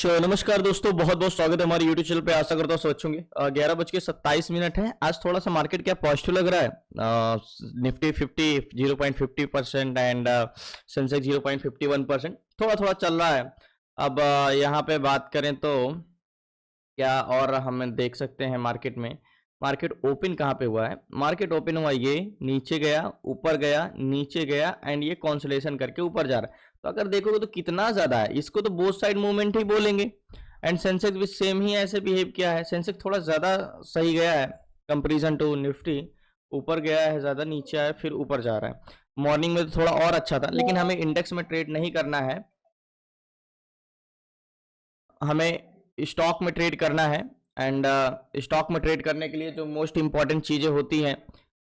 नमस्कार दोस्तों, बहुत बहुत स्वागत है हमारे यूट्यूब चैनल पे। आशा करता हूँ सब अच्छे होंगे। 11:27 है। आज थोड़ा सा मार्केट क्या पॉजिटिव लग रहा है। निफ्टी 50 0.50% एंड सेंसेक्स 0.51% थोड़ा थोड़ा चल रहा है। अब यहाँ पे बात करें तो क्या और हम देख सकते हैं मार्केट में। मार्केट ओपन कहाँ पे हुआ है? मार्केट ओपन हुआ ये नीचे गया, ऊपर गया, नीचे गया एंड ये कॉन्सोलेशन करके ऊपर जा रहा है। तो अगर देखोगे तो कितना ज्यादा है, इसको तो बोथ साइड मूवमेंट ही बोलेंगे। एंड सेंसेक्स भी सेम ही ऐसे बिहेव किया है। सेंसेक्स थोड़ा ज्यादा सही गया है कंपेरिजन टू निफ्टी। ऊपर गया है ज्यादा, नीचे आया, फिर ऊपर जा रहा है। मॉर्निंग में तो थोड़ा और अच्छा था, लेकिन हमें इंडेक्स में ट्रेड नहीं करना है, हमें स्टॉक में ट्रेड करना है। एंड स्टॉक में ट्रेड करने के लिए जो मोस्ट इंपॉर्टेंट चीजें होती हैं,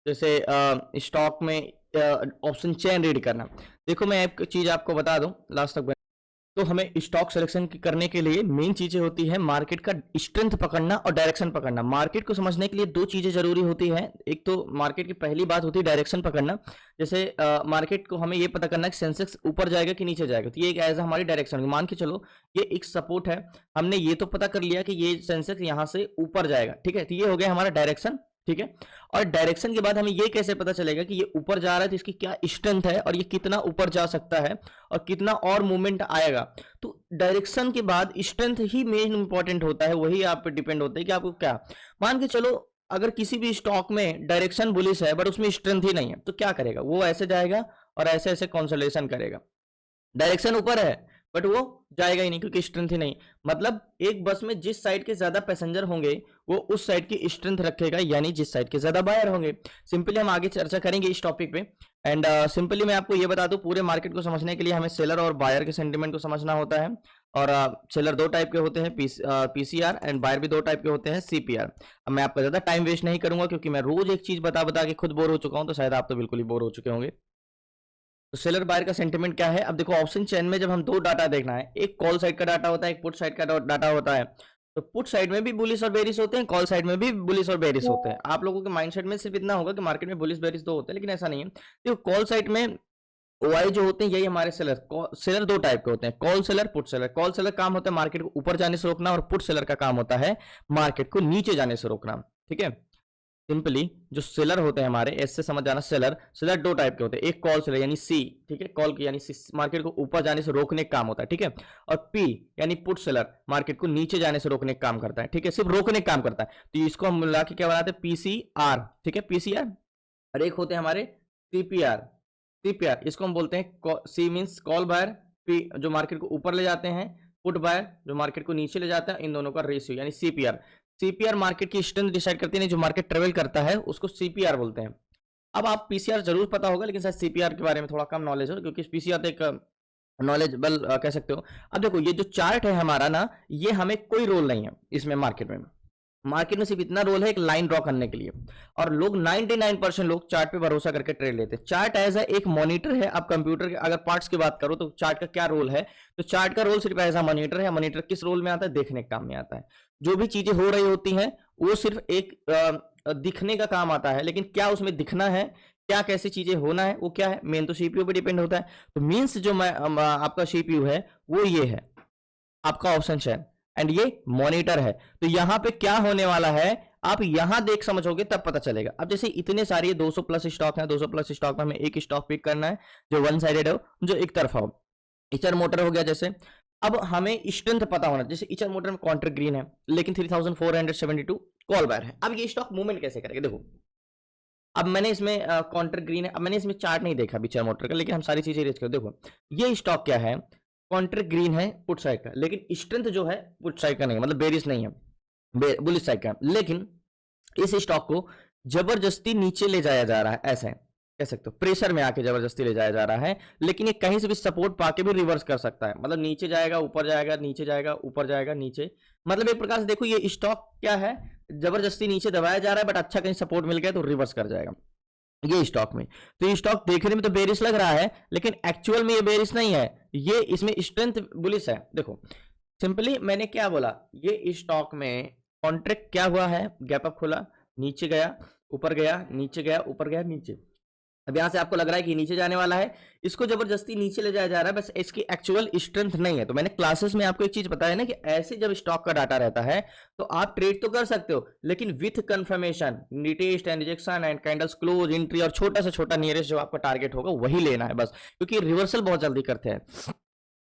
जैसे स्टॉक में ऑप्शन चेन रीड करना। देखो मैं एक चीज आपको बता दूं लास्ट तक। तो हमें स्टॉक सिलेक्शन करने के लिए मेन चीजें होती है मार्केट का स्ट्रेंथ पकड़ना और डायरेक्शन पकड़ना। मार्केट को समझने के लिए दो चीजें जरूरी होती है। एक तो मार्केट की पहली बात होती है डायरेक्शन पकड़ना। जैसे मार्केट को हमें ये पता करना है कि सेंसेक्स ऊपर जाएगा कि नीचे जाएगा, तो ये एक एज हमारी डायरेक्शन। मान के चलो ये एक सपोर्ट है, हमने ये तो पता कर लिया कि ये सेंसेक्स यहां से ऊपर जाएगा, ठीक है, तो ये हो गया हमारा डायरेक्शन, ठीक है। और डायरेक्शन के बाद हमें ये कैसे पता चलेगा कि ये ऊपर जा रहा है, तो इसकी क्या स्ट्रेंथ है और ये कितना ऊपर जा सकता है और कितना और मूवमेंट आएगा। तो डायरेक्शन के बाद स्ट्रेंथ ही मेन इंपॉर्टेंट होता है, वही आप पे डिपेंड होता है कि आपको क्या। मान के चलो अगर किसी भी स्टॉक में डायरेक्शन बुलिश है बट उसमें स्ट्रेंथ ही नहीं है, तो क्या करेगा? वो ऐसे जाएगा और ऐसे ऐसे कंसोलेशन करेगा। डायरेक्शन ऊपर है बट वो जाएगा ही नहीं क्योंकि स्ट्रेंथ ही नहीं। मतलब एक बस में जिस साइड के ज्यादा पैसेंजर होंगे वो उस साइड की स्ट्रेंथ रखेगा, यानी जिस साइड के ज्यादा बायर होंगे। सिंपली हम आगे चर्चा करेंगे इस टॉपिक पे। एंड सिंपली मैं आपको ये बता दूं, पूरे मार्केट को समझने के लिए हमें सेलर और बायर के सेंटीमेंट को समझना होता है। और सेलर दो टाइप के होते हैं, पीसीआर, एंड बायर भी दो टाइप के होते हैं, सीपीआर। अब मैं आपका ज्यादा टाइम वेस्ट नहीं करूंगा क्योंकि मैं रोज एक चीज बता बता के खुद बोर हो चुका हूं, तो शायद आप तो बिल्कुल ही बोर हो चुके होंगे। तो सेलर बायर का सेंटीमेंट क्या है? अब देखो ऑप्शन चेन में जब हम दो डाटा देखना है, एक कॉल साइड का डाटा होता है, एक पुट साइड का डाटा होता है। तो पुट साइड में भी बुलिश और बेरिश होते हैं, कॉल साइड में भी बुलिश और बेरिश होते हैं। आप लोगों के माइंडसेट में सिर्फ इतना होगा कि मार्केट में बुलिश बेरिश दो होते हैं, लेकिन ऐसा नहीं है। देखो कॉल साइड में ओआई जो होते हैं यही हमारे सेलर। सेलर दो टाइप के होते हैं, call seller, put seller. Call seller काम होता है मार्केट को ऊपर जाने से रोकना, और पुट सेलर का काम होता है मार्केट को नीचे जाने से रोकना, ठीक है। सिंपली जो सेलर होते हैं हमारे, ऐसे समझ जाना, सेलर सेलर दो टाइप के होते हैं। एक कॉल सेलर यानी सी, ठीक है, कॉल की यानी मार्केट को ऊपर जाने से रोकने का काम होता है, ठीक है। और पी यानी पुट सेलर, मार्केट को नीचे जाने से रोकने का काम करता है, ठीक है, सिर्फ रोकने का काम करता है। तो इसको हम मिला के क्या बनाते हैं? पीसीआर, ठीक है, पीसीआर। और एक होते हैं हमारे सीपीआर। सीपीआर इसको हम बोलते हैं, C means call buyer, P जो मार्केट को ऊपर ले जाते हैं, पुट बायर जो मार्केट को नीचे ले जाता है, इन दोनों का रेशियो यानी सीपीआर। सीपीआर मार्केट की स्ट्रेंथ डिसाइड करती है, जो मार्केट ट्रेवल करता है उसको सीपीआर बोलते हैं। अब आप पीसीआर जरूर पता होगा, लेकिन शायद सीपीआर के बारे में थोड़ा कम नॉलेज हो, क्योंकि पीसीआर तो एक नॉलेजेबल कह सकते हो। अब देखो ये जो चार्ट है हमारा ना, ये हमें कोई रोल नहीं है इसमें। मार्केट में सिर्फ इतना रोल है एक लाइन ड्रॉ करने के लिए, और लोग 99% लोग चार्ट पे भरोसा करके ट्रेड लेते हैं। चार्ट एज एक मॉनिटर है। आप कंप्यूटर के अगर पार्ट्स की बात करो तो चार्ट का क्या रोल है? तो चार्ट का रोल सिर्फ एज मॉनिटर है। मॉनिटर किस रोल में आता है? देखने के काम में आता है। जो भी चीजें हो रही होती हैं वो सिर्फ एक दिखने का काम आता है, लेकिन क्या उसमें दिखना है, क्या कैसी चीजें होना है, वो क्या है? मेन तो सीपीयू पे डिपेंड होता है। तो मीन्स जो मैं आपका सीपीयू है वो ये है आपका ऑप्शन चेन, एंड ये मॉनिटर है। तो यहां पे क्या होने वाला है आप यहां देख समझोगे तब पता चलेगा। अब जैसे इतने सारे 200 प्लस स्टॉक हैं, 200 प्लस स्टॉक में हमें एक स्टॉक पिक करना है जो वन साइडेड हो, जो एक तरफा हो। इचर मोटर हो गया जैसे। अब हमें स्ट्रेंथ पता होना, जैसे इचर मोटर में कॉन्ट्रैक्ट ग्रीन है लेकिन 3472 कॉल बायर है। अब ये स्टॉक मूवमेंट कैसे करेगा? देखो अब मैंने इसमें कॉन्ट्रैक्ट ग्रीन है, अब मैंने इसमें चार्ट नहीं देखा इचर मोटर का, लेकिन हम सारी चीजें रेज कर। देखो ये स्टॉक क्या है? कॉन्ट्रैक्ट ग्रीन है पुट साइड का, लेकिन स्ट्रेंथ जो है पुट साइड का नहीं है, मतलब बेरिश नहीं है, बुलिश साइड का। लेकिन इस स्टॉक को जबरदस्ती नीचे ले जाया जा रहा है, ऐसे कह सकते हो, प्रेशर में आके जबरदस्ती ले जाया जा रहा है। लेकिन ये कहीं से भी सपोर्ट पाके भी रिवर्स कर सकता है, मतलब नीचे जाएगा, ऊपर जाएगा, नीचे जाएगा, ऊपर जाएगा, नीचे। मतलब एक प्रकार से देखो ये स्टॉक क्या है, जबरदस्ती नीचे दबाया जा रहा है, बट अच्छा कहीं सपोर्ट मिल गया तो रिवर्स कर जाएगा ये स्टॉक में। तो ये स्टॉक देखने में तो बेरिश लग रहा है, लेकिन एक्चुअल में ये बेरिश नहीं है, ये इसमें स्ट्रेंथ बुलिश है। देखो सिंपली मैंने क्या बोला, ये स्टॉक में कॉन्ट्रैक्ट क्या हुआ है? गैप अप खोला, नीचे गया, ऊपर गया, नीचे गया, ऊपर गया, नीचे। अब यहाँ से आपको लग रहा है कि नीचे जाने वाला है, इसको जबरदस्ती नीचे ले जाया जा रहा है, बस इसकी एक्चुअल स्ट्रेंथ नहीं है। तो मैंने क्लासेस में आपको एक चीज बताया ना कि ऐसे जब स्टॉक का डाटा रहता है तो आप ट्रेड तो कर सकते हो, लेकिन with confirmation, test and rejection and candles close, entry और छोटा से छोटा नियरेस्ट जो आपका टारगेट होगा वही लेना है बस, क्योंकि रिवर्सल बहुत जल्दी करते हैं।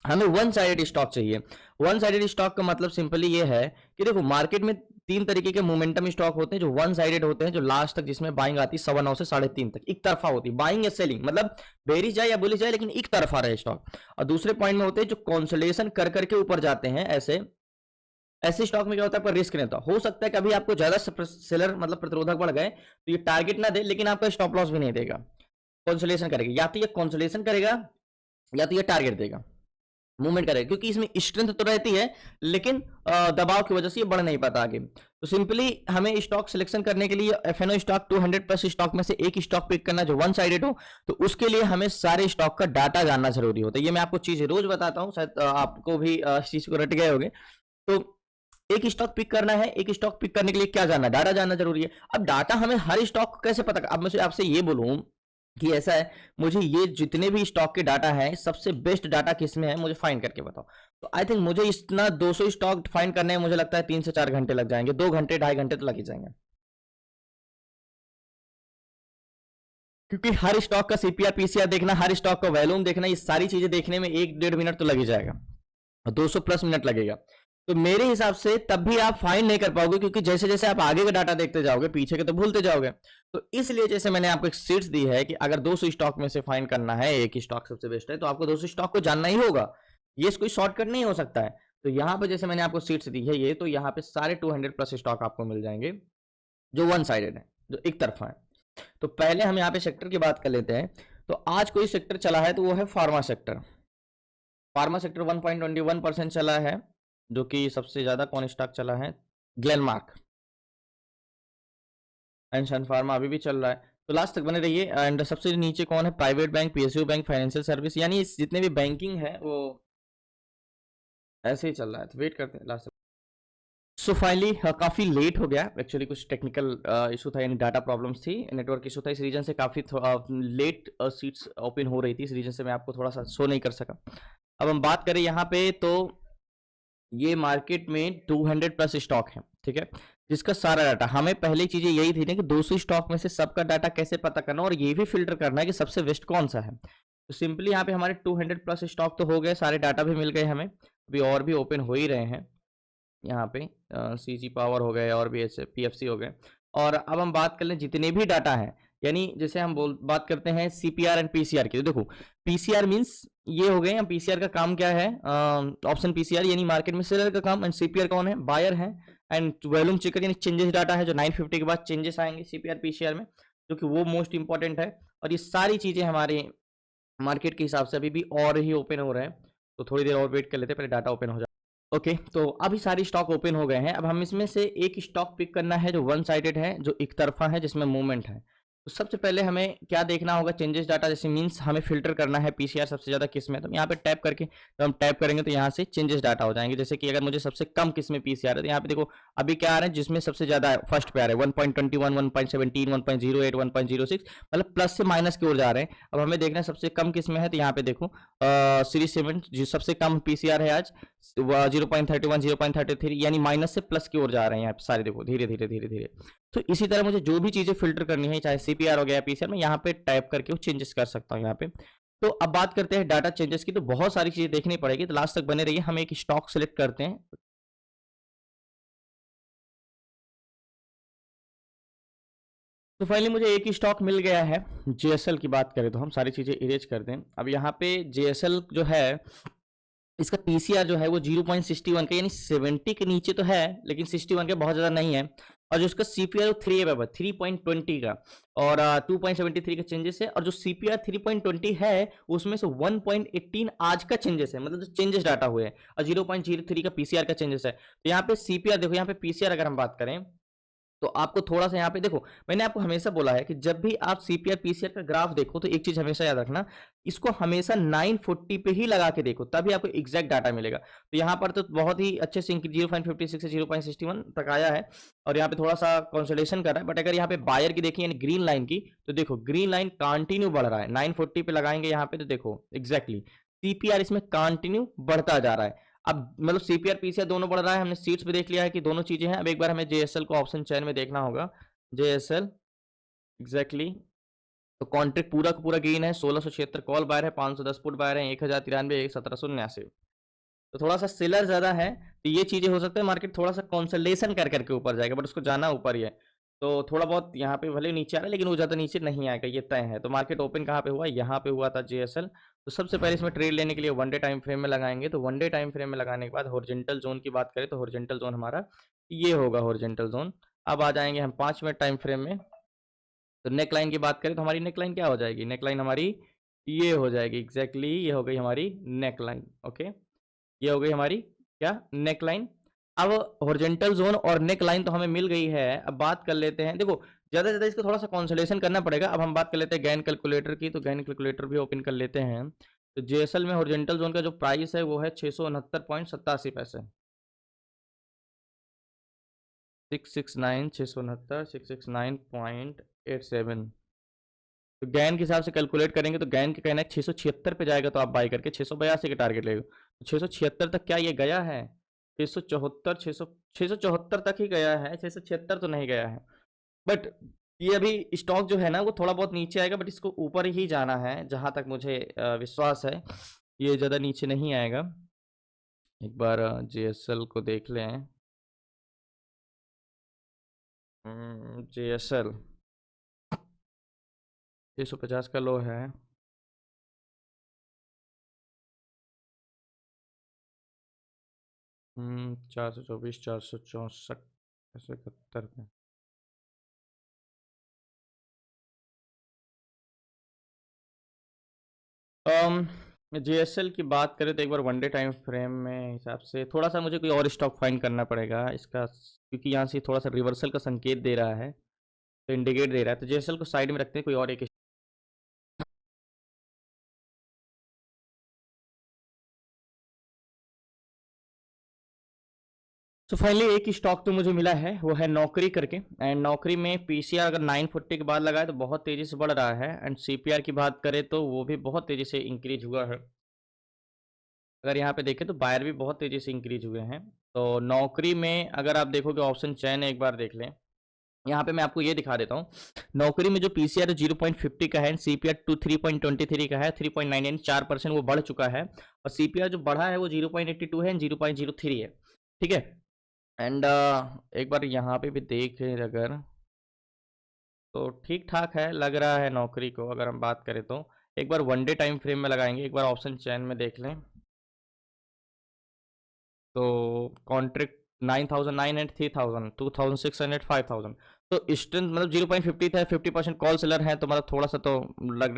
हमें वन साइडेड स्टॉक चाहिए। वन साइडेड स्टॉक का मतलब सिंपली ये है कि देखो मार्केट में तीन तरीके के मोमेंटम स्टॉक होते हैं जो वन साइडेड होते हैं, जो लास्ट तक जिसमें बाइंग आती है 9:15 से 3:30 तक, एक तरफा होती है बाइंग या सेलिंग, मतलब बेरिश जाए या बुलिश जाए लेकिन एक तरफा रहे स्टॉक। और दूसरे पॉइंट में होते हैं जो कॉन्सोलेशन कर करके ऊपर जाते हैं, ऐसे ऐसे स्टॉक में क्या होता है, आपका रिस्क नहीं होता। हो सकता है कभी आपको ज्यादा सेलर मतलब प्रतिरोधक बढ़ गए तो ये टारगेट ना दे, लेकिन आपका स्टॉप लॉस भी नहीं देगा, कॉन्सोलेशन करेगा, या तो ये कॉन्सोलेशन करेगा या तो ये टारगेट देगा, मूवमेंट करेगा, क्योंकि इसमें स्ट्रेंथ तो रहती है लेकिन दबाव की वजह से ये बढ़ नहीं पाता आगे। तो सिंपली हमें स्टॉक सिलेक्शन करने के लिए एफएनओ स्टॉक 200 प्लस स्टॉक में से एक स्टॉक पिक करना जो वन साइडेड हो, तो उसके लिए हमें सारे स्टॉक का डाटा जानना जरूरी होता है। ये मैं आपको चीज रोज बताता हूँ, शायद आपको भी इस चीज को रट गए होंगे। तो एक स्टॉक पिक करना है, एक स्टॉक पिक करने के लिए क्या जानना, डाटा जानना जरूरी है। अब डाटा हमें हर स्टॉक को कैसे पता, अब मैं आपसे ये बोलूं कि ऐसा है, मुझे ये जितने भी स्टॉक के डाटा है सबसे बेस्ट डाटा किसमें है मुझे फाइंड करके बताओ, तो आई थिंक मुझे इतना 200 स्टॉक फाइंड करने में मुझे लगता है 3 से 4 घंटे लग जाएंगे, 2 घंटे 2.5 घंटे तो लग ही जाएंगे, क्योंकि हर स्टॉक का सीपीआर पीसीआर देखना, हर स्टॉक का वैल्यूम देखना, ये सारी चीजें देखने में 1-1.5 मिनट तो लग ही जाएगा, 200 प्लस मिनट लगेगा। तो मेरे हिसाब से तब भी आप फाइंड नहीं कर पाओगे, क्योंकि जैसे जैसे आप आगे का डाटा देखते जाओगे पीछे के तो भूलते जाओगे। तो इसलिए जैसे मैंने आपको एक सीट्स दी है कि अगर 200 स्टॉक में से फाइंड करना है एक ही स्टॉक सबसे बेस्ट है, तो आपको 200 स्टॉक को जानना ही होगा, ये कोई शॉर्टकट नहीं हो सकता है। तो यहाँ पे जैसे मैंने आपको सीट्स दी है ये, तो यहाँ पे सारे 200 प्लस स्टॉक आपको मिल जाएंगे जो वन साइडेड है, जो एक तरफा है। तो पहले हम यहाँ पे सेक्टर की बात कर लेते हैं। तो आज कोई सेक्टर चला है तो वो है फार्मा सेक्टर। फार्मा सेक्टर 1.21% चला है, जो कि सबसे ज्यादा कौन स्टॉक चला है, ग्लेनमार्क एंड सन फार्मा अभी भी चल रहा है। तो लास्ट तक बने रहिए। एंड सबसे नीचे कौन है, private bank, PSU bank, financial service, यानी जितने भी बैंकिंग है वो ऐसे ही चल रहा है, तो वेट करते हैं लास्ट। सो फाइनली काफ़ी लेट हो गया एक्चुअली, कुछ टेक्निकल इशू था, यानी डाटा प्रॉब्लम्स थी, नेटवर्क इशू था, इस रीजन से काफ़ी लेट सीट्स ओपन हो रही थी, इस रीजन से मैं आपको थोड़ा सा शो नहीं कर सका। अब हम बात करें यहाँ पे, तो ये मार्केट में 200 प्लस स्टॉक है, ठीक है, जिसका सारा डाटा, हमें पहली चीजें यही थी ना कि 200 स्टॉक में से सबका डाटा कैसे पता करना, और ये भी फिल्टर करना है कि सबसे बेस्ट कौन सा है। तो सिंपली यहाँ पे हमारे 200 प्लस स्टॉक तो हो गए, सारे डाटा भी मिल गए हमें, अभी और भी ओपन हो ही रहे हैं यहाँ पे, सीजी पावर हो गए और भी ऐसे पीएफसी हो गए। और अब हम बात कर लें जितने भी डाटा है, यानी जैसे हम बात करते हैं सीपीआर एंड पीसीआर की, तो देखो पीसीआर मींस ये हो गए, पीसीआर का काम क्या है, ऑप्शन पीसीआर यानी मार्केट में सेलर का काम, एंड सीपीआर कौन है, बायर है, एंड वॉल्यूम चेकर यानी चेंजेस डाटा है, जो 950 के बाद चेंजेस आएंगे सीपीआर पीसीआर में, जो कि वो मोस्ट इंपॉर्टेंट है। और ये सारी चीजें हमारे मार्केट के हिसाब से अभी भी और ही ओपन हो रहे हैं, तो थोड़ी देर और वेट कर लेते हैं, पहले डाटा ओपन हो जाए। ओके, तो अभी सारी स्टॉक ओपन हो गए हैं, अब हम इसमें से एक स्टॉक पिक करना है जो वन साइडेड है, जो एक तरफा है, जिसमें मूवमेंट है। तो सबसे पहले हमें क्या देखना होगा, चेंजेस डाटा, जैसे मींस हमें फिल्टर करना है पीसीआर सबसे ज्यादा किस में, तो यहाँ पे टैप करके, तो हम टैप करेंगे तो यहाँ से चेंजेस डाटा हो जाएंगे। जैसे कि अगर मुझे सबसे कम किस में पीसीआर है, तो यहाँ पे देखो अभी क्या आ रहा है, जिसमें सबसे ज्यादा फर्स्ट पे आ रहा है 1.21, 1.17, 1.08, 1.06, मतलब प्लस से माइनस की ओर जा रहे हैं। अब हमें देखना है सबसे कम किस में है, तो यहाँ पे देखो सीरीज सीमेंट जो सबसे कम पीसीआर है आज 0.31, 0.33, यानी माइनस से प्लस की ओर जा रहे हैं यहाँ पे सारे, देखो धीरे धीरे धीरे धीरे। तो इसी तरह मुझे जो भी चीजें फिल्टर करनी है, चाहे सीपीआर हो गया पीसीआर, मैं यहाँ पे टाइप करके वो चेंजेस कर सकता हूँ यहाँ पे। तो अब बात करते हैं डाटा चेंजेस की, तो बहुत सारी चीजें देखनी पड़ेगी, तो लास्ट तक बने रहिए। हम एक स्टॉक सेलेक्ट करते हैं, तो फाइनली मुझे एक ही स्टॉक मिल गया है। जेएसएल की बात करें तो हम सारी चीजें इरेज कर दें। अब यहाँ पे जेएसएल जो है, इसका पीसीआर जो है वो 0.61 का, यानी 70 के नीचे तो है लेकिन 61 के बहुत ज्यादा नहीं है। और जो उसका सीपीआर वो 3 है, 3.20 का, और 2.73 का चेंजेस है। और जो सीपीआर 3.20 है उसमें से 1.18 आज का चेंजेस है, मतलब जो चेंजेस डाटा हुए हैं, और 0.03 का पीसीआर का चेंजेस है। तो यहाँ पे सीपीआर देखो, यहाँ पे पीसीआर अगर हम बात करें तो आपको थोड़ा-सा यहाँ पे देखो, मैंने आपको हमेशा बोला है कि जब भी आप सीपीआर, पीसीआर का ग्राफ देखो तो एक चीज़ हमेशा याद रखना, इसको हमेशा 940 पे ही लगा के देखो, तभी आपको एग्ज़ैक्ट डाटा मिलेगा। तो यहाँ पर तो बहुत ही अच्छे से 0.56 से 0.61 तक आया है और यहाँ पे थोड़ा-सा कंसोलिडेशन कर रहा है। बट अगर यहाँ पे बायर की देखिए यानी ग्रीन लाइन की, तो देखो ग्रीन लाइन कंटिन्यू बढ़ रहा है। 940 पे लगाएँगे यहाँ पे तो देखो एग्ज़ैक्टली सीपीआर इसमें कंटिन्यू बढ़ता जा रहा है। अब मतलब सीपीआर पीसीआर दोनों बढ़ रहा है, हमने सीट्स पे देख लिया है कि दोनों चीजें हैं। अब एक बार हमें जेएसएल को ऑप्शन चेन में देखना होगा। जेएसएल एग्जैक्टली तो कॉन्ट्रैक्ट पूरा का पूरा गेन है, 1676 कॉल बायर है, 510 पुट बायर है, 1093, 1779। तो थोड़ा सा सेलर ज्यादा है, तो ये चीजें हो सकता है मार्केट थोड़ा सा कंसोलिडेशन कर करके ऊपर जाएगा, बट उसको जाना ऊपर ही है। तो थोड़ा बहुत यहाँ पे भले नीचे आ रहा है लेकिन वो ज्यादा नीचे नहीं आएगा, ये तय है। तो मार्केट ओपन कहाँ पे हुआ, यहाँ पे हुआ था जेएसएल। तो सबसे पहले इसमें ट्रेड लेने के लिए वन डे टाइम फ्रेम में लगाएंगे। तो वन डे टाइम फ्रेम में लगाने के बाद हॉरिजॉन्टल जोन की बात करें तो हॉरिजॉन्टल जोन हमारा ये होगा हॉरिजॉन्टल जोन। अब आ जाएंगे हम 5 मिनट टाइम फ्रेम में। तो नेक लाइन की बात करें तो हमारी नेक लाइन क्या हो जाएगी, नेक लाइन हमारी ये हो जाएगी एग्जैक्टली, ये हो गई हमारी नेक लाइन। ओके, ये हो गई हमारी क्या, नेक लाइन। अब हॉरिजॉन्टल जोन और नेक लाइन तो हमें मिल गई है। अब बात कर लेते हैं, देखो ज्यादा से ज्यादा इसको थोड़ा सा कंसोलिडेशन करना पड़ेगा। अब हम बात कर लेते हैं गैन कैलकुलेटर की, तो गैन कैलकुलेटर भी ओपन कर लेते हैं। तो जेएसएल में हॉरिजॉन्टल जोन का जो प्राइस है वो है 669.87 669.87। तो गैन के हिसाब से कैलकुलेट करेंगे तो गैन के कहना है 676 पे जाएगा तो आप बाई करके 682 के टारगेट लेगा। तो 676 तक क्या ये गया है, 674, 674 तक ही गया है, 676 तो नहीं गया है। बट ये अभी स्टॉक जो है ना वो थोड़ा बहुत नीचे आएगा, बट इसको ऊपर ही जाना है जहां तक मुझे विश्वास है, ये ज़्यादा नीचे नहीं आएगा। एक बार जेएसएल को देख लें। जेएसएल 650 का लो है। 424, 464, 171 में। जेएसएल की बात करें तो एक बार वन डे टाइम फ्रेम में हिसाब से थोड़ा सा मुझे कोई और स्टॉक फाइंड करना पड़ेगा इसका, क्योंकि यहाँ से थोड़ा सा रिवर्सल का संकेत दे रहा है, तो इंडिकेट दे रहा है। तो जेएसएल को साइड में रखते हैं, कोई और एक। तो फाइनली एक स्टॉक तो मुझे मिला है, वो है नौकरी करके। एंड नौकरी में पीसीआर अगर 940 के बाद लगाए तो बहुत तेजी से बढ़ रहा है। एंड सीपीआर की बात करें तो वो भी बहुत तेजी से इंक्रीज हुआ है। अगर यहाँ पे देखें तो बायर भी बहुत तेजी से इंक्रीज हुए हैं। तो नौकरी में अगर आप देखोगे ऑप्शन चैन एक बार देख लें। यहाँ पे मैं आपको ये दिखा देता हूँ, नौकरी में जो पीसीआर 0.50 का है, सीपीआर 3.23 का है, 3.99 4% वो बढ़ चुका है। और सीपीआर जो बढ़ा है वो 0.82 है, 0.03 है। ठीक है। एंड एक बार यहाँ पे भी देखें अगर, तो ठीक ठाक है लग रहा है नौकरी को। अगर हम बात करें तो एक बार वन डे टाइम फ्रेम में लगाएंगे, एक बार ऑप्शन चैन में देख लें। तो कॉन्ट्रैक्ट 9,900, 3,000, 2,600, 5,000। तो स्ट्रेंथ मतलब 0.50 है, 50% कॉल सेलर है, तो मतलब थोड़ा सा तो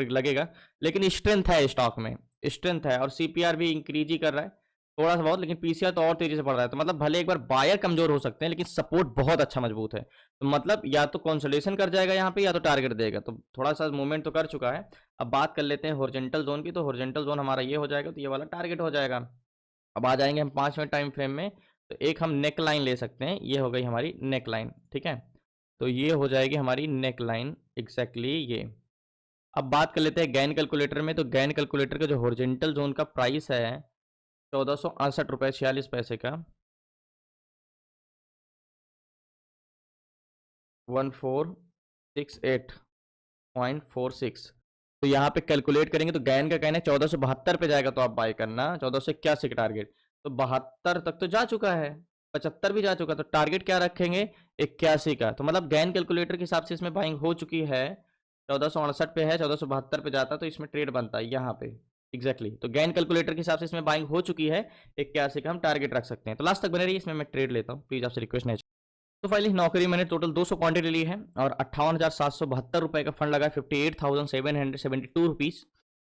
लगेगा, लेकिन स्ट्रेंथ है स्टॉक में, स्ट्रेंथ है। और सीपीआर भी इंक्रीज ही कर रहा है थोड़ा सा बहुत, लेकिन पीसीआर तो और तेजी से बढ़ रहा है। तो मतलब भले एक बार बायर कमजोर हो सकते हैं लेकिन सपोर्ट बहुत अच्छा मजबूत है। तो मतलब या तो कंसोलिडेशन कर जाएगा यहाँ पे या तो टारगेट देगा। तो थोड़ा सा मूवमेंट तो कर चुका है। अब बात कर लेते हैं हॉरिजॉन्टल जोन की। तो हॉरिजॉन्टल जोन हमारा ये हो जाएगा, तो ये वाला टारगेट हो जाएगा। अब आ जाएंगे हम 5 मिनट टाइम फ्रेम में। तो एक हम नेक लाइन ले सकते हैं, ये हो गई हमारी नेक लाइन। ठीक है, तो ये हो जाएगी हमारी नेक लाइन एग्जैक्टली ये। अब बात कर लेते हैं गैन कैलकुलेटर में। तो गैन कैलकुलेटर का जो हॉरिजॉन्टल जोन का प्राइस है 1468 रुपये 46 पैसे का, 1468.46। तो यहाँ पे कैलकुलेट करेंगे तो गैन का कहना है 1472 पे जाएगा तो आप बाय करना, 1481 का टारगेट। तो 72 तक तो जा चुका है, 75 भी जा चुका, तो टारगेट क्या रखेंगे, 81 का। तो मतलब गैन कैलकुलेटर के हिसाब से इसमें बाइंग हो चुकी है, 1468 पे है, 1472 पे जाता तो इसमें ट्रेड बनता है यहाँ पे एग्जैक्टली। तो गैन कैलकुलेटर के हिसाब से इसमें बाइंग हो चुकी है, 81 का हम टारगेट रख सकते हैं। तो लास्ट तक बने रहिए, इसमें मैं ट्रेड लेता हूँ, प्लीज आपसे रिक्वेस्ट नहीं। तो फाइनली नौकरी मैंने टोटल 200 क्वांटिटी ली है और 58,772 रुपए का फंड लगा, 58,772 rupees.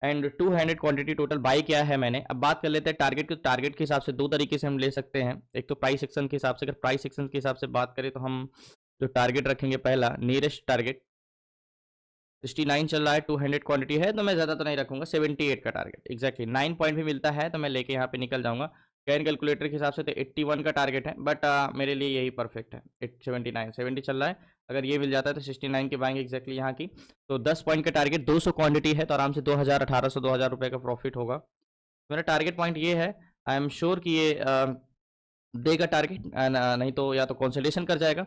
And 200 quantity total by किया है मैंने। अब बात कर लेते हैं टारगेट की। टारगेट के हिसाब से दो तरीके से हम ले सकते हैं, एक तो प्राइस सेक्शन के हिसाब से। अगर प्राइस सेक्शन के हिसाब से बात करें तो हम जो टारगेट रखेंगे पहला नियरेस्ट टारगेट 69 चल रहा है, 200 क्वांटिटी है तो मैं ज़्यादा तो नहीं रखूंगा, 78 का टारगेट एग्जैक्टली 9 पॉइंट भी मिलता है तो मैं लेके यहाँ पे निकल जाऊंगा। कैन कैलकुलेटर के हिसाब से तो 81 का टारगेट है, बट मेरे लिए यही परफेक्ट है। 79 70 चल रहा है, अगर ये मिल जाता है तो 69 की बाइंग एग्जैक्टली यहाँ की। तो 10 पॉइंट का टारगेट, 200 क्वांटिटी है तो आराम से 2000 1800 2000 रुपये का प्रॉफिट होगा। मेरा टारगेट पॉइंट ये है, आई एम श्योर कि ये देगा टारगेट, नहीं तो या तो कंसल्टेशन कर जाएगा।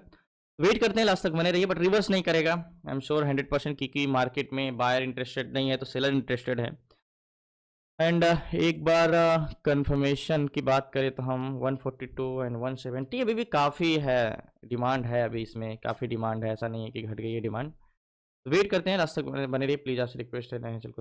वेट करते हैं लास्ट तक बने रहिए, बट रिवर्स नहीं करेगा आई एम श्योर 100%, क्योंकि मार्केट में बायर इंटरेस्टेड नहीं है तो सेलर इंटरेस्टेड है। एंड एक बार कंफर्मेशन की बात करें तो हम 142 एंड 170 अभी भी काफ़ी है, डिमांड है अभी इसमें, काफ़ी डिमांड है, ऐसा नहीं है कि घट गई है डिमांड। वेट करते हैं लास्ट तक बने रहिए प्लीज़, आपसे रिक्वेस्ट है नहीं चल।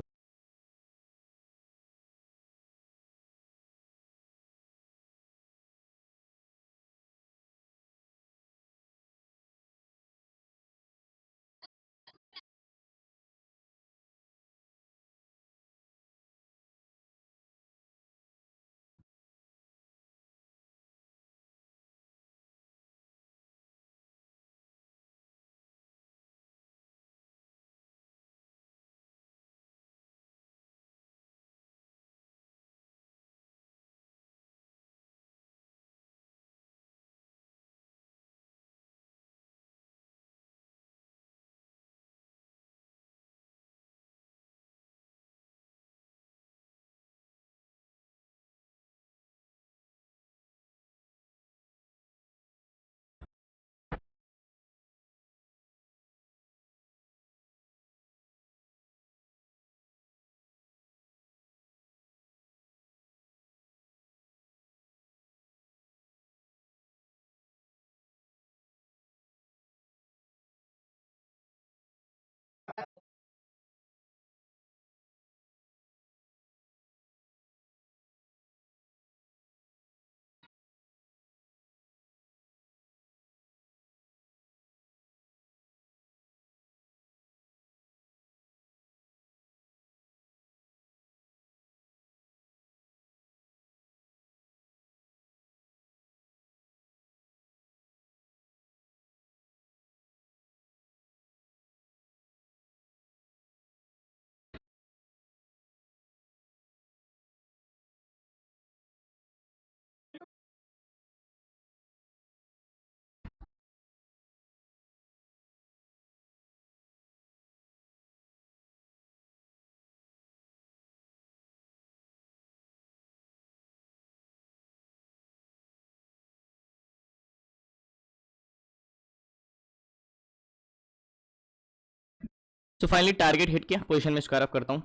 तो फाइनली टारगेट हिट किया, पोजीशन में स्क्वायर अप करता हूँ।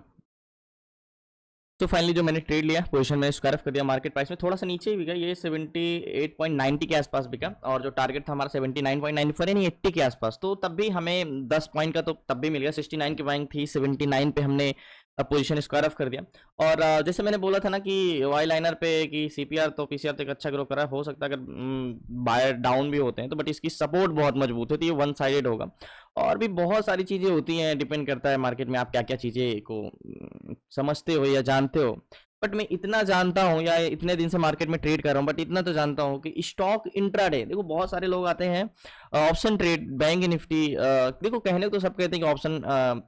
तो फाइनली जो मैंने ट्रेड लिया, पोजीशन में स्क्वायर कर दिया, मार्केट प्राइस में थोड़ा सा नीचे ही बिका, ये 78.90 के आसपास बिका, और जो टारगेट था हमारा 79.94 यानी 80 के आसपास, तो तब भी हमें 10 पॉइंट का तो तब भी मिल गया। 69 की बाइंग थी, 79 पे हमने पोजीशन स्क्वायर ऑफ कर दिया। और जैसे मैंने बोला था ना कि वाई लाइनर पे कि सीपीआर तो पीसीआर तक अच्छा ग्रो करा है, हो सकता है अगर बायर डाउन भी होते हैं तो, बट इसकी सपोर्ट बहुत मजबूत होती है, वन साइडेड होगा। और भी बहुत सारी चीज़ें होती हैं, डिपेंड करता है मार्केट में आप क्या क्या चीज़ें को समझते हो या जानते हो। बट मैं इतना जानता हूँ, या इतने दिन से मार्केट में ट्रेड कर रहा हूँ, बट इतना तो जानता हूँ कि स्टॉक इंट्राडे, देखो बहुत सारे लोग आते हैं ऑप्शन ट्रेड, बैंक निफ्टी, देखो कहने को तो सब कहते हैं कि ऑप्शन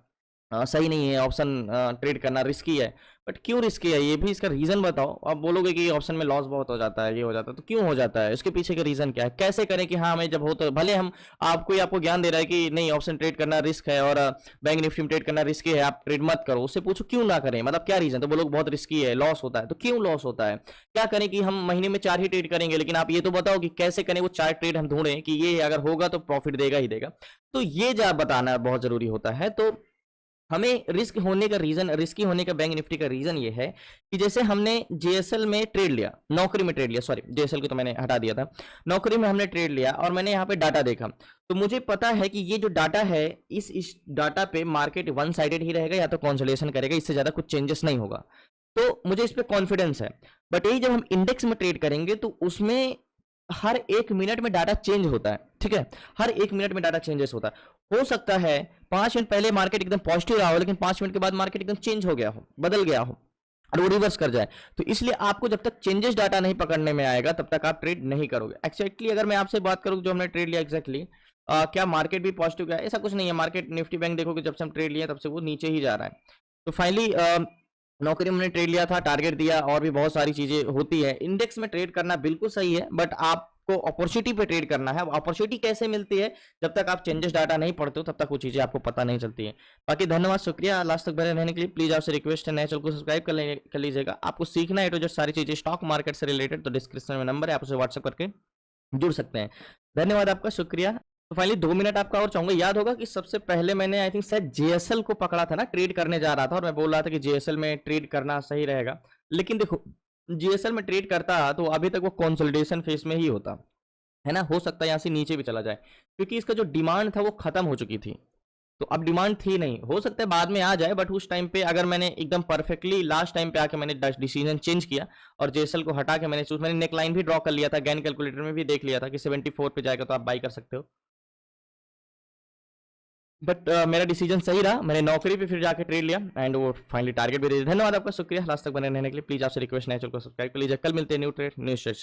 सही नहीं है, ऑप्शन ट्रेड करना रिस्की है, बट क्यों रिस्की है ये भी इसका रीजन बताओ। आप बोलोगे कि ऑप्शन में लॉस बहुत हो जाता है, ये हो जाता है, तो क्यों हो जाता है, इसके पीछे का रीजन क्या है, कैसे करें कि हाँ हमें जब हो तो, भले हम आपको ज्ञान दे रहा है कि नहीं ऑप्शन ट्रेड करना रिस्क है और बैंक निफ्टी में ट्रेड करना रिस्की है, आप ट्रेड मत करो, उससे पूछो क्यों ना करें, मतलब क्या रीजन, तो बोलोगे बहुत रिस्की है, लॉस होता है, तो क्यों लॉस होता है, क्या करें कि हम महीने में 4 ही ट्रेड करेंगे, लेकिन आप ये तो बताओ कि कैसे करें वो 4 ट्रेड हम ढूंढें कि ये अगर होगा तो प्रॉफिट देगा ही देगा। तो ये जा बताना बहुत जरूरी होता है। तो हमें रिस्क होने का रीजन, रिस्की होने का बैंक निफ्टी का रीजन ये है कि जैसे हमने जेएसएल में ट्रेड लिया, नौकरी में ट्रेड लिया, सॉरी जेएसएल को तो मैंने हटा दिया था, नौकरी में हमने ट्रेड लिया और मैंने यहाँ पे डाटा देखा, तो मुझे पता है कि ये जो डाटा है इस डाटा पे मार्केट वन साइडेड ही रहेगा या तो कंसोलिडेशन करेगा, इससे ज्यादा कुछ चेंजेस नहीं होगा, तो मुझे इस पर कॉन्फिडेंस है। बट यही जब हम इंडेक्स में ट्रेड करेंगे तो उसमें हर 1 मिनट में डाटा चेंज होता है, ठीक है, हर 1 मिनट में डाटा चेंजेस होता है। हो सकता है 5 मिनट पहले मार्केट एकदम पॉजिटिव रहा हो, लेकिन 5 मिनट के बाद मार्केट एकदम चेंज हो गया हो, बदल गया हो और वो रिवर्स कर जाए। तो इसलिए आपको जब तक चेंजेस डाटा नहीं पकड़ने में आएगा तब तक आप ट्रेड नहीं करोगे। एक्जैक्टली अगर मैं आपसे बात करूं जो हमने ट्रेड लिया एग्जैक्टली क्या मार्केट भी पॉजिटिव गया? ऐसा कुछ नहीं है, मार्केट निफ्टी बैंक देखोगे जब से हम ट्रेड लिया तब से वो नीचे ही जा रहा है। तो फाइनली नौकरी में हमने ट्रेड लिया था, टारगेट दिया, और भी बहुत सारी चीजें होती है। इंडेक्स में ट्रेड करना बिल्कुल सही है, बट आपको अपॉर्चुनिटी पे ट्रेड करना है। अब अपॉर्चुनिटी कैसे मिलती है? जब तक आप चेंजेस डाटा नहीं पढ़ते हो तब तक वो चीजें आपको पता नहीं चलती है। बाकी धन्यवाद, शुक्रिया लास्ट तक बने रहने के लिए। प्लीज आपसे रिक्वेस्ट है, नए चैनल को सब्सक्राइब कर लीजिएगा। आपको सीखना है जो सारी चीजें स्टॉक मार्केट से रिलेटेड, तो डिस्क्रिप्शन में नंबर है, आप उसे व्हाट्सएप करके जुड़ सकते हैं। धन्यवाद आपका, शुक्रिया। तो फाइनली 2 मिनट आपका और चाहूंगा। याद होगा कि सबसे पहले मैंने आई थिंक शायद जेएसएल को पकड़ा था ना, ट्रेड करने जा रहा था, और मैं बोल रहा था कि जेएसएल में ट्रेड करना सही रहेगा। लेकिन देखो, जेएसएल में ट्रेड करता तो अभी तक वो कंसोलिडेशन फेज में ही होता है ना। हो सकता है यहाँ से नीचे भी चला जाए, क्योंकि इसका जो डिमांड था वो खत्म हो चुकी थी। तो अब डिमांड थी नहीं, हो सकता है बाद में आ जाए, बट उस टाइम पे अगर मैंने एकदम परफेक्टली लास्ट टाइम पे आके मैंने डिसीजन चेंज किया और जेएसएल को हटा के मैंने नेकलाइन भी ड्रॉ कर लिया था, गैन कैलकुलेटर में भी देख लिया था कि 74 पे जाएगा तो आप बाई कर सकते हो। बट मेरा डिसीजन सही रहा, मैंने नौकरी पे फिर जाके ट्रेड लिया एंड वो फाइनली टारगेट भी दे दिया। धन्यवाद आपका, शुक्रिया लास्ट तक बने रहने के लिए। प्लीज आपसे रिक्वेस्ट है, चैनल को सब्सक्राइब कर लीजिए। कल मिलते हैं न्यू ट्रेड न्यू स्ट्रेट।